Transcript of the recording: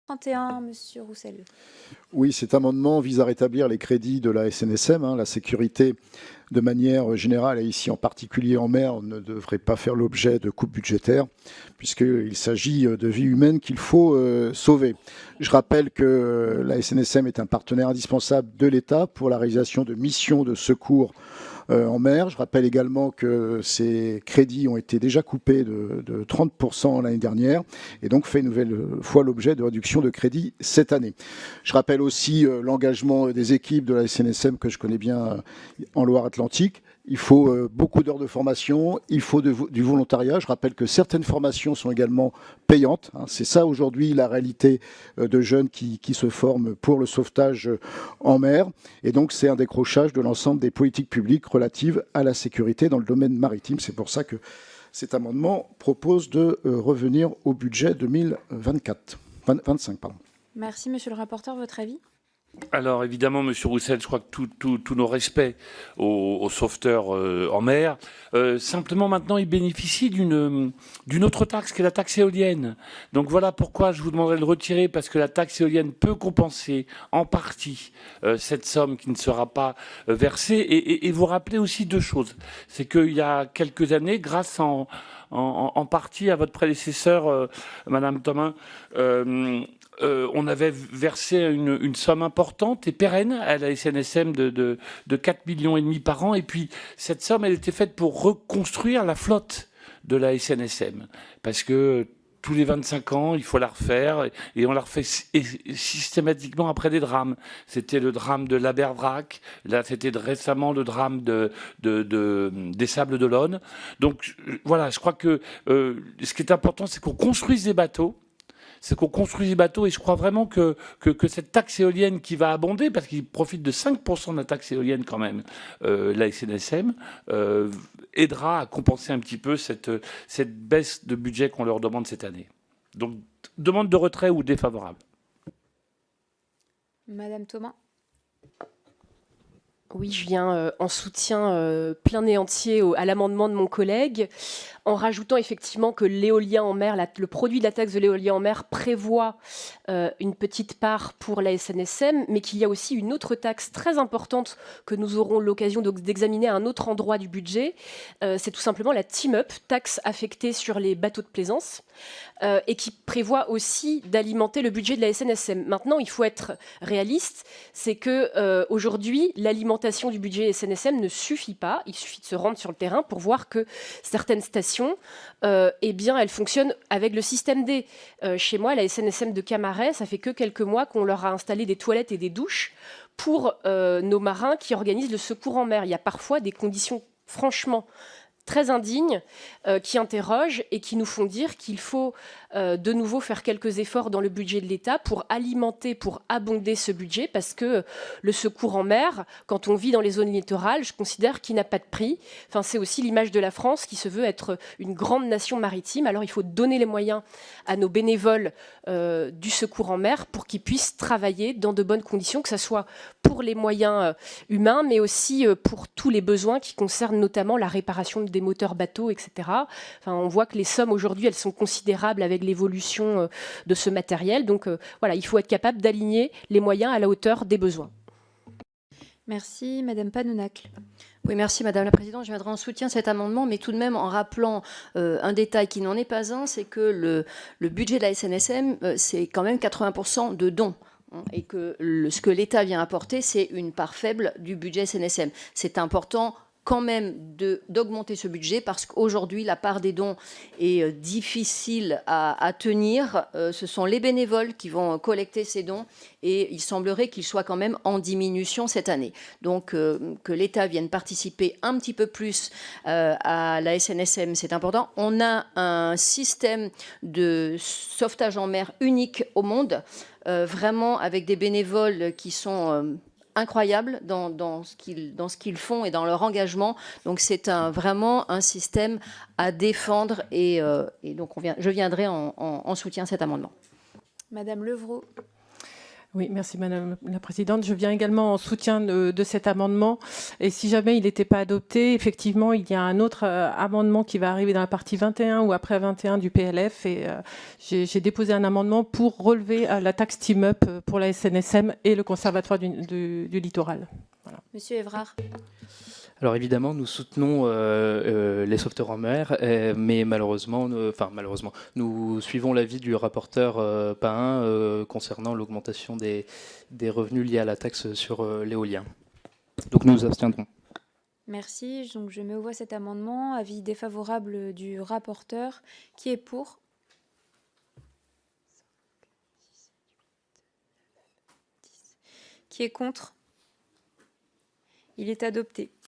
31, Monsieur Roussel. Oui, cet amendement vise à rétablir les crédits de la SNSM. La sécurité, de manière générale, et ici en particulier en mer, ne devrait pas faire l'objet de coupes budgétaires, puisqu'il s'agit de vies humaines qu'il faut sauver. Je rappelle que la SNSM est un partenaire indispensable de l'État pour la réalisation de missions de secours en mer. Je rappelle également que ces crédits ont été déjà coupés de 30% l'année dernière et donc fait une nouvelle fois l'objet de réduction de crédits cette année. Je rappelle aussi l'engagement des équipes de la SNSM que je connais bien en Loire-Atlantique. Il faut beaucoup d'heures de formation, il faut du volontariat. Je rappelle que certaines formations sont également payantes. C'est ça aujourd'hui la réalité de jeunes qui se forment pour le sauvetage en mer. Et donc c'est un décrochage de l'ensemble des politiques publiques relatives à la sécurité dans le domaine maritime. C'est pour ça que cet amendement propose de revenir au budget 2025. Merci, monsieur le rapporteur. Votre avis ? Alors évidemment, Monsieur Roussel, je crois que tous nos respects aux sauveteurs en mer. Simplement maintenant, ils bénéficient d'une autre taxe, qui est la taxe éolienne. Donc voilà pourquoi je vous demanderai de le retirer, parce que la taxe éolienne peut compenser en partie cette somme qui ne sera pas versée. Et vous rappelez aussi deux choses. C'est qu'il y a quelques années, grâce en partie à votre prédécesseur, Madame Thomas, on avait versé une somme importante et pérenne à la SNSM de 4,5 millions par an. Et puis, cette somme, elle était faite pour reconstruire la flotte de la SNSM. Parce que tous les 25 ans, il faut la refaire. Et on la refait systématiquement après des drames. C'était le drame de l'Abervrac. Là, c'était récemment le drame des Sables d'Olonne. Donc, voilà, je crois que ce qui est important, c'est qu'on construise des bateaux. Et je crois vraiment que cette taxe éolienne qui va abonder, parce qu'il profite de 5% de la taxe éolienne quand même, la SNSM, aidera à compenser un petit peu cette baisse de budget qu'on leur demande cette année. Donc, demande de retrait ou défavorable. Madame Thomas. Oui, je viens en soutien plein et entier à l'amendement de mon collègue, en rajoutant effectivement que l'éolien en mer, le produit de la taxe de l'éolien en mer prévoit une petite part pour la SNSM, mais qu'il y a aussi une autre taxe très importante que nous aurons l'occasion d'examiner à un autre endroit du budget. C'est tout simplement la Team-Up, taxe affectée sur les bateaux de plaisance, et qui prévoit aussi d'alimenter le budget de la SNSM. Maintenant, il faut être réaliste, c'est que aujourd'hui, l'alimentation du budget SNSM ne suffit pas. Il suffit de se rendre sur le terrain pour voir que certaines stations, eh bien, elles fonctionnent avec le système D. Chez moi, la SNSM de Camaret, ça fait que quelques mois qu'on leur a installé des toilettes et des douches pour nos marins qui organisent le secours en mer. Il y a parfois des conditions franchement très indignes qui interrogent et qui nous font dire qu'il faut de nouveau faire quelques efforts dans le budget de l'État pour alimenter, pour abonder ce budget, parce que le secours en mer, quand on vit dans les zones littorales, je considère qu'il n'a pas de prix. Enfin, c'est aussi l'image de la France qui se veut être une grande nation maritime. Alors il faut donner les moyens à nos bénévoles du secours en mer pour qu'ils puissent travailler dans de bonnes conditions, que ce soit pour les moyens humains, mais aussi pour tous les besoins qui concernent notamment la réparation des moteurs bateaux, etc. Enfin, on voit que les sommes aujourd'hui, elles sont considérables avec l'évolution de ce matériel. Donc voilà, il faut être capable d'aligner les moyens à la hauteur des besoins. Merci, Madame Panonacle. Oui, merci Madame la Présidente. Je viendrai en soutien de cet amendement, mais tout de même en rappelant un détail qui n'en est pas un, c'est que le budget de la SNSM, c'est quand même 80% de dons. Et que ce que l'État vient apporter, c'est une part faible du budget SNSM. C'est important quand même d'augmenter ce budget, parce qu'aujourd'hui, la part des dons est difficile à tenir. Ce sont les bénévoles qui vont collecter ces dons et il semblerait qu'ils soient quand même en diminution cette année. Donc, que l'État vienne participer un petit peu plus à la SNSM, c'est important. On a un système de sauvetage en mer unique au monde, vraiment avec des bénévoles qui sont incroyables dans ce qu'ils font et dans leur engagement. Donc c'est vraiment un système à défendre et donc je viendrai en soutien à cet amendement. Madame Levrault. Oui, merci Madame la Présidente. Je viens également en soutien de cet amendement. Et si jamais il n'était pas adopté, effectivement, il y a un autre amendement qui va arriver dans la partie 21 ou après 21 du PLF. Et j'ai déposé un amendement pour relever la taxe Team-Up pour la SNSM et le Conservatoire du Littoral. Voilà. Monsieur Évrard. Alors évidemment, nous soutenons les sauveteurs en mer, mais malheureusement, nous suivons l'avis du rapporteur Pain concernant l'augmentation des revenus liés à la taxe sur l'éolien. Donc nous nous abstiendrons. Merci. Donc je mets aux voix cet amendement. Avis défavorable du rapporteur. Qui est pour? Qui est contre? Il est adopté.